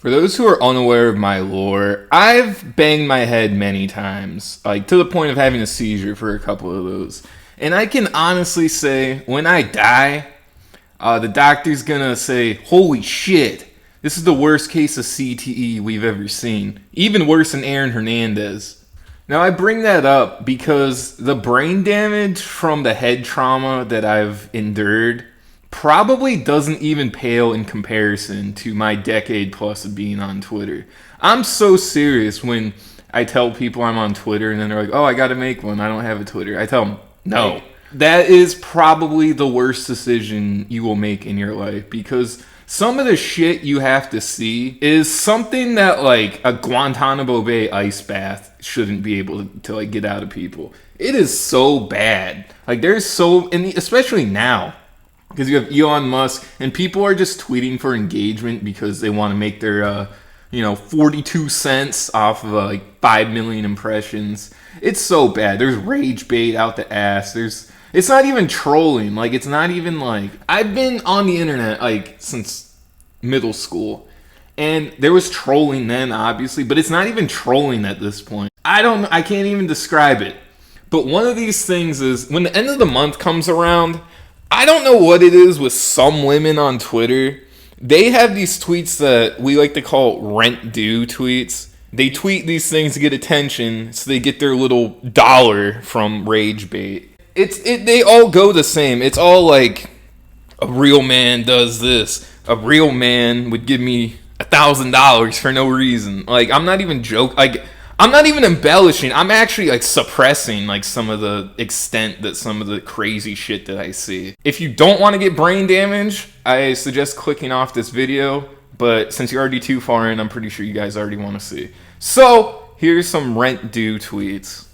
For those who are unaware of my lore, I've banged my head many times, like to the point of having a seizure for a couple of those. And I can honestly say, when I die, the doctor's gonna say, holy shit, this is the worst case of CTE we've ever seen. Even worse than Aaron Hernandez. Now, I bring that up because the brain damage from the head trauma that I've endured probably doesn't even pale in comparison to my decade plus of being on Twitter. I'm so serious when I tell people I'm on Twitter and then they're like, oh, I gotta make one. I don't have a Twitter. I tell them, no. That is probably the worst decision you will make in your life because some of the shit you have to see is something that like a Guantanamo Bay ice bath shouldn't be able to like get out of people. It is so bad. Like there's so, and especially now, because you have Elon Musk and people are just tweeting for engagement because they want to make their 42 cents off of like 5 million impressions. It's so bad. There's rage bait out the ass. It's not even trolling. Like, it's not even like, I've been on the internet like since middle school, and there was trolling then, obviously, but it's not even trolling at this point. I can't even describe it. But one of these things is when the end of the month comes around, I don't know what it is with some women on Twitter. They have these tweets that we like to call rent due tweets. They tweet these things to get attention, so they get their little dollar from rage bait. They all go the same. It's all like, a real man does this. A real man would give me $1,000 for no reason. Like, I'm not even joking. Like, I'm not even embellishing. I'm actually like suppressing like some of the extent that some of the crazy shit that I see. If you don't want to get brain damage, I suggest clicking off this video. But since you're already too far in, I'm pretty sure you guys already want to see. So here's some rent due tweets.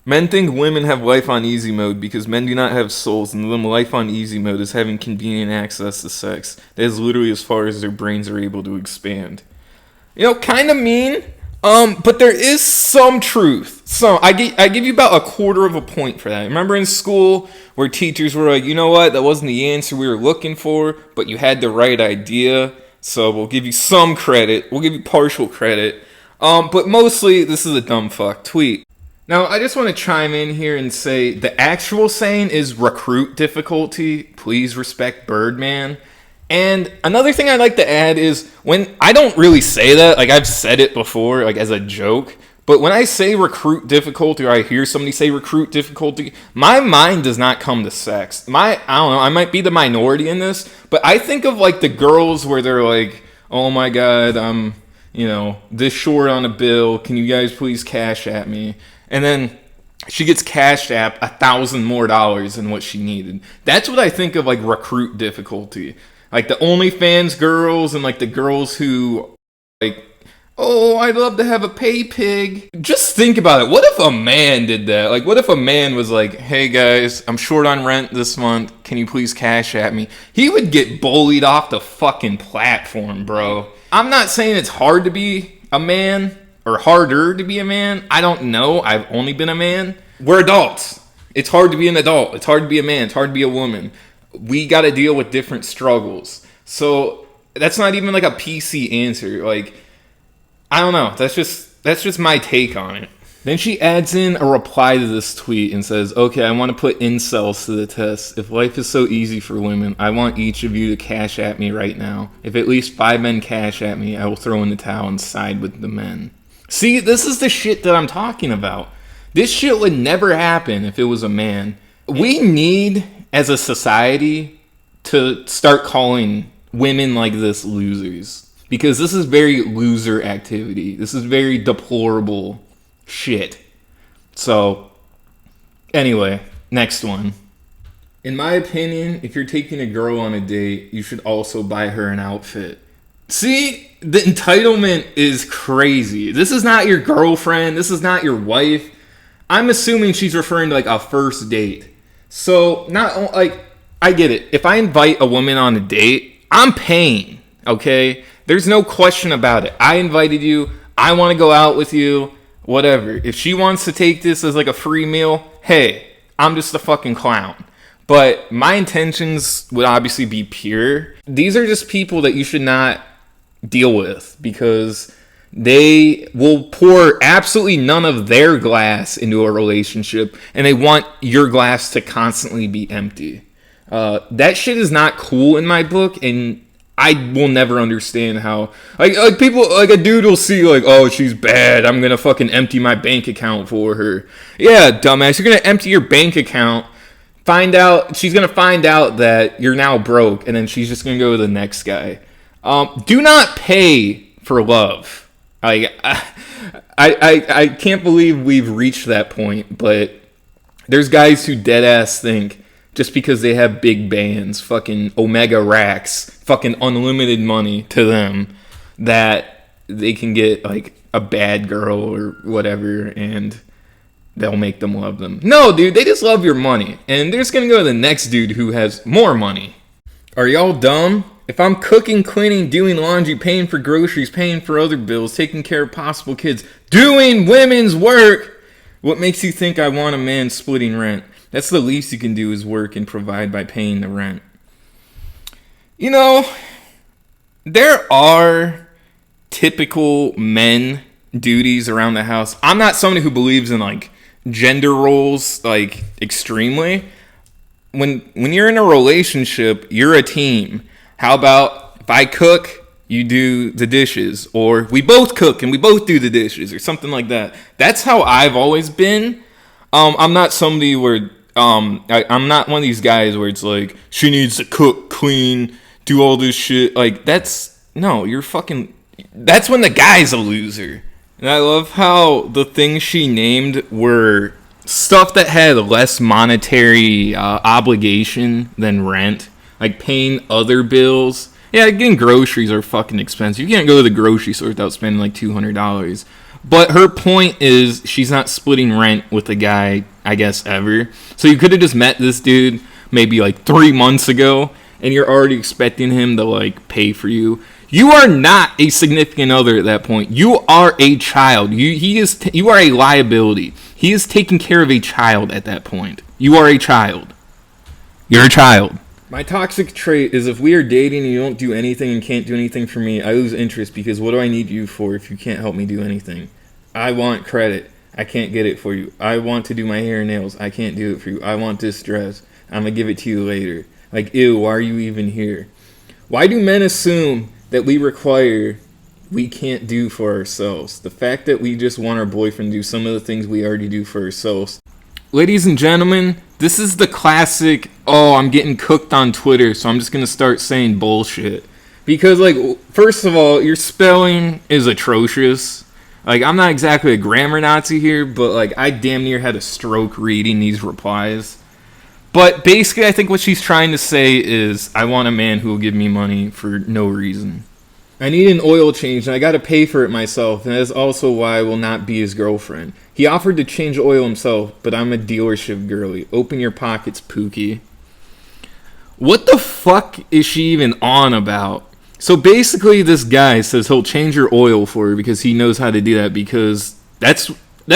Men think women have life on easy mode because men do not have souls, and to them life on easy mode is having convenient access to sex. That is literally as far as their brains are able to expand. Kind of mean, but there is some truth. So I give you about 1/4 of a point for that. Remember in school where teachers were like, you know what, that wasn't the answer we were looking for, but you had the right idea, so we'll give you some credit. We'll give you partial credit. But mostly, this is a dumb fuck tweet. Now, I just want to chime in here and say the actual saying is recruit difficulty. Please respect Birdman. And another thing I'd like to add is when I don't really say that, like I've said it before, like as a joke, but when I say recruit difficulty or I hear somebody say recruit difficulty, my mind does not come to sex. I don't know, I might be the minority in this, but I think of like the girls where they're like, oh my God, I'm, this short on a bill. Can you guys please cash at me? And then she gets cashed at $1,000 more than what she needed. That's what I think of like recruit difficulty. Like the OnlyFans girls and like the girls who like, oh, I'd love to have a pay pig. Just think about it. What if a man did that? Like, what if a man was like, hey guys, I'm short on rent this month. Can you please cash at me? He would get bullied off the fucking platform, bro. I'm not saying it's hard to be a man. Or harder to be a man. I don't know. I've only been a man. We're adults. It's hard to be an adult. It's hard to be a man. It's hard to be a woman. We got to deal with different struggles. So that's not even like a PC answer. Like, I don't know. That's just my take on it. Then she adds in a reply to this tweet and says, okay, I want to put incels to the test. If life is so easy for women, I want each of you to cash at me right now. If at least 5 men cash at me, I will throw in the towel and side with the men. See, this is the shit that I'm talking about. This shit would never happen if it was a man. We need, as a society, to start calling women like this losers. Because this is very loser activity. This is very deplorable shit. So, anyway, next one. In my opinion, if you're taking a girl on a date, you should also buy her an outfit. See, the entitlement is crazy. This is not your girlfriend. This is not your wife. I'm assuming she's referring to like a first date. So, not like, I get it. If I invite a woman on a date, I'm paying, okay? There's no question about it. I invited you. I want to go out with you. Whatever. If she wants to take this as like a free meal, hey, I'm just a fucking clown. But my intentions would obviously be pure. These are just people that you should not deal with, because they will pour absolutely none of their glass into a relationship, and they want your glass to constantly be empty. That shit is not cool in my book, and I will never understand how, like people, like a dude will see, like, oh, she's bad, I'm gonna fucking empty my bank account for her. Yeah, dumbass, you're gonna empty your bank account, she's gonna find out that you're now broke, and then she's just gonna go to the next guy. Do not pay for love. I can't believe we've reached that point, but there's guys who dead ass think just because they have big bands, fucking Omega racks, fucking unlimited money to them, that they can get like a bad girl or whatever and they'll make them love them. No, dude, they just love your money, and they're just gonna go to the next dude who has more money. Are y'all dumb? If I'm cooking, cleaning, doing laundry, paying for groceries, paying for other bills, taking care of possible kids, doing women's work, what makes you think I want a man splitting rent? That's the least you can do, is work and provide by paying the rent. You know, there are typical men duties around the house. I'm not somebody who believes in like gender roles like extremely. When you're in a relationship, you're a team. How about if I cook, you do the dishes, or we both cook and we both do the dishes, or something like that. That's how I've always been. I'm not somebody where I'm not one of these guys where it's like she needs to cook, clean, do all this shit. Like that's when the guy's a loser. And I love how the things she named were stuff that had less monetary obligation than rent. Like paying other bills. Yeah, getting groceries are fucking expensive. You can't go to the grocery store without spending like $200. But her point is she's not splitting rent with a guy, I guess, ever. So you could have just met this dude maybe like 3 months ago, and you're already expecting him to like pay for you. You are not a significant other at that point. You are a child. You are a liability. He is taking care of a child at that point. You are a child. You're a child. My toxic trait is if we are dating and you don't do anything and can't do anything for me, I lose interest, because what do I need you for if you can't help me do anything? I want credit. I can't get it for you. I want to do my hair and nails. I can't do it for you. I want this dress. I'm going to give it to you later. Like, ew, why are you even here? Why do men assume that we can't do for ourselves? The fact that we just want our boyfriend to do some of the things we already do for ourselves. Ladies and gentlemen, this is the classic, I'm getting cooked on Twitter, so I'm just going to start saying bullshit. Because, like, first of all, your spelling is atrocious. Like, I'm not exactly a grammar Nazi here, but, like, I damn near had a stroke reading these replies. But basically, I think what she's trying to say is, I want a man who will give me money for no reason. I need an oil change, and I gotta pay for it myself, and that is also why I will not be his girlfriend. He offered to change oil himself, but I'm a dealership girly. Open your pockets, Pookie. What the fuck is she even on about? So basically, this guy says he'll change your oil for her because he knows how to do that, because that's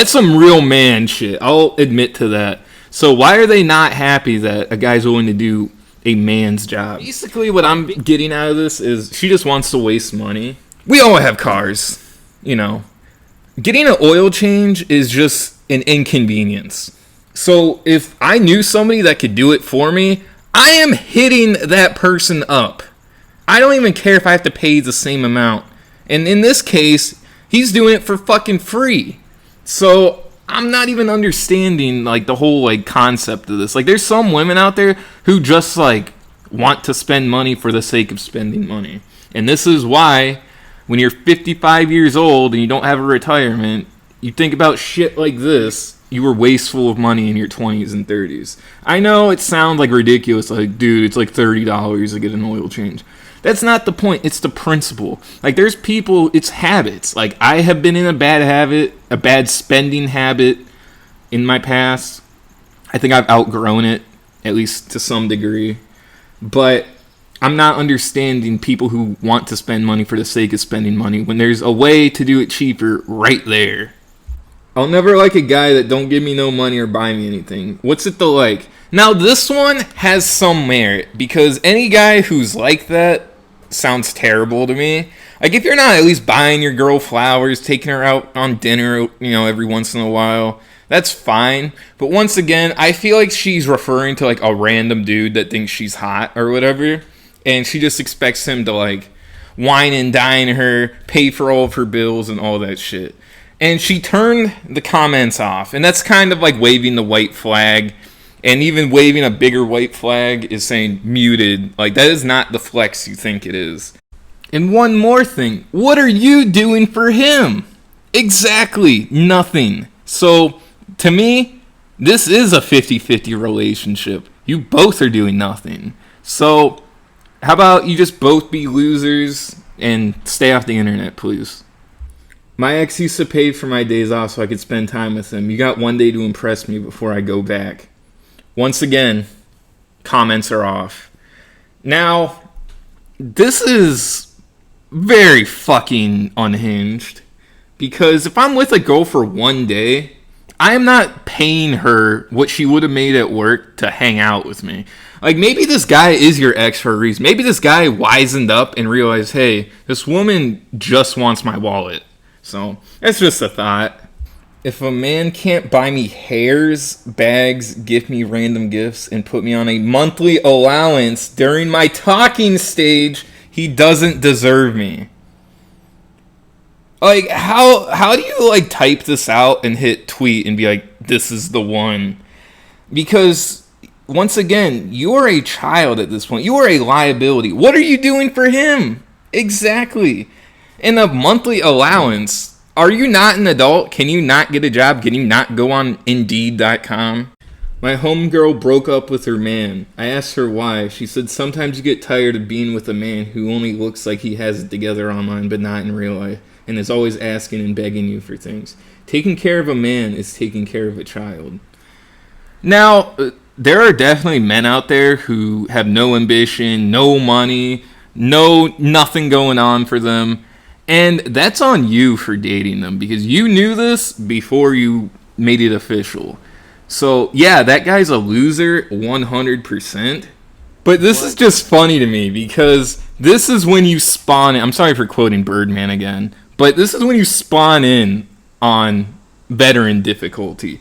some real man shit. I'll admit to that. So why are they not happy that a guy's willing to do a man's job? Basically, what I'm getting out of this is she just wants to waste money. We all have cars, you know. Getting an oil change is just an inconvenience. So if I knew somebody that could do it for me, I am hitting that person up. I don't even care if I have to pay the same amount. And in this case, he's doing it for fucking free. So I'm not even understanding like the whole like concept of this. Like there's some women out there who just like want to spend money for the sake of spending money. And this is why when you're 55 years old and you don't have a retirement, you think about shit like this. You were wasteful of money in your 20s and 30s. I know it sounds like ridiculous. Like, dude, it's like $30 to get an oil change. That's not the point. It's the principle. Like, there's people, it's habits. Like, I have been in a bad habit, a bad spending habit in my past. I think I've outgrown it, at least to some degree. But I'm not understanding people who want to spend money for the sake of spending money when there's a way to do it cheaper right there. I'll never like a guy that don't give me no money or buy me anything. What's it to like? Now, this one has some merit, because any guy who's like that, sounds terrible to me. Like, if you're not at least buying your girl flowers, taking her out on dinner, every once in a while, that's fine. But once again, I feel like she's referring to, like, a random dude that thinks she's hot or whatever. And she just expects him to, like, wine and dine her, pay for all of her bills and all that shit. And she turned the comments off. And that's kind of like waving the white flag. And even waving a bigger white flag is saying muted. Like, that is not the flex you think it is. And one more thing. What are you doing for him? Exactly. Nothing. So, to me, this is a 50-50 relationship. You both are doing nothing. So, how about you just both be losers and stay off the internet, please? My ex used to pay for my days off so I could spend time with him. You got one day to impress me before I go back. Once again, comments are off. Now, this is very fucking unhinged. Because if I'm with a girl for one day, I am not paying her what she would have made at work to hang out with me. Like, maybe this guy is your ex for a reason. Maybe this guy wisened up and realized, hey, this woman just wants my wallet. So, that's just a thought. If a man can't buy me hairs, bags, give me random gifts, and put me on a monthly allowance during my talking stage, he doesn't deserve me. Like, how do you, like, type this out and hit tweet and be like, this is the one? Because, once again, you are a child at this point. You are a liability. What are you doing for him? Exactly. And a monthly allowance. Are you not an adult? Can you not get a job? Can you not go on Indeed.com? My homegirl broke up with her man. I asked her why. She said sometimes you get tired of being with a man who only looks like he has it together online but not in real life, and is always asking and begging you for things. Taking care of a man is taking care of a child. Now, there are definitely men out there who have no ambition, no money, nothing going on for them. And that's on you for dating them, because you knew this before you made it official. So, yeah, that guy's a loser 100%. But this is just funny to me, because this is when you spawn in. I'm sorry for quoting Birdman again. But this is when you spawn in on veteran difficulty.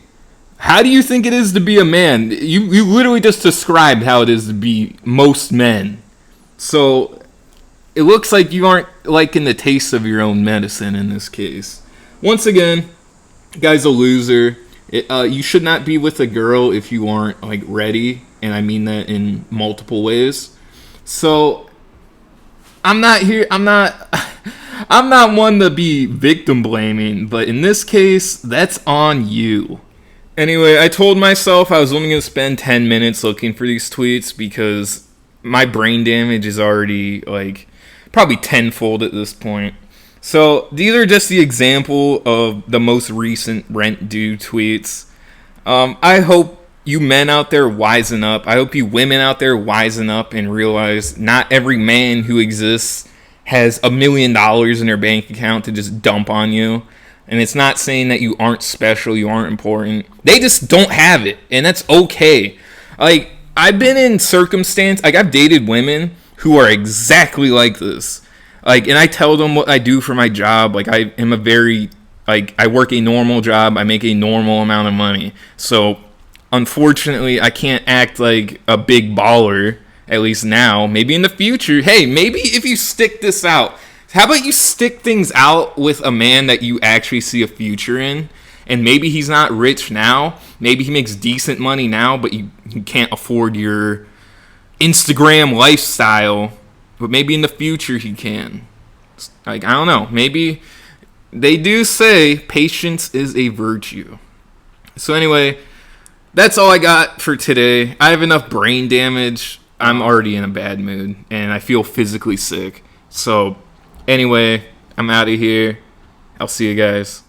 How do you think it is to be a man? You literally just described how it is to be most men. So it looks like you aren't liking the taste of your own medicine in this case. Once again, guy's a loser. You should not be with a girl if you aren't, like, ready, and I mean that in multiple ways. So I'm not one to be victim blaming, but in this case, that's on you. Anyway, I told myself I was only going to spend 10 minutes looking for these tweets because my brain damage is already, like, probably tenfold at this point. So these are just the example of the most recent rent due tweets. I hope you men out there wisen up. I hope you women out there wisen up and realize not every man who exists has $1 million in their bank account to just dump on you. And it's not saying that you aren't special, you aren't important. They just don't have it, and that's okay. Like, I've been in circumstance, like, I've dated women who are exactly like this. Like, and I tell them what I do for my job. Like, I am I work a normal job. I make a normal amount of money. So, unfortunately, I can't act like a big baller, at least now. Maybe in the future. Hey, maybe if you stick this out. How about you stick things out with a man that you actually see a future in? And maybe he's not rich now. Maybe he makes decent money now, but you can't afford your Instagram lifestyle. But maybe in the future he can. Like, I don't know. Maybe they do say patience is a virtue. So anyway, that's all I got for today. I have enough brain damage. I'm already in a bad mood, and I feel physically sick. So anyway, I'm out of here. I'll see you guys.